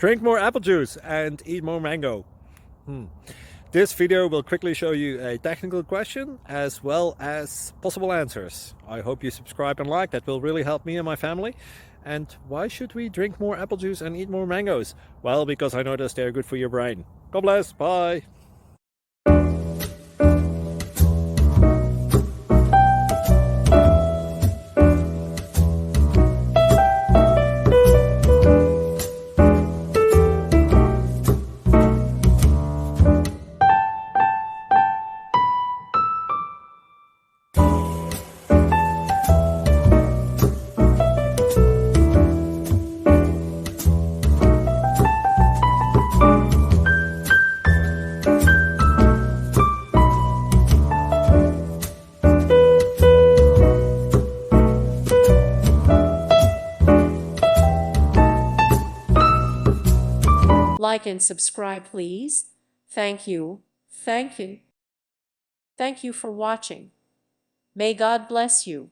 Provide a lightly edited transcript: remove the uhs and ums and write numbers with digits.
Drink more apple juice and eat more mango. This video will quickly show you a technical question as well as possible answers. I hope you subscribe and like, that will really help me and my family. And why should we drink more apple juice and eat more mangoes? Well, because I noticed they're good for your brain. God bless, bye! Like and subscribe, please. Thank you. Thank you. Thank you for watching. May God bless you.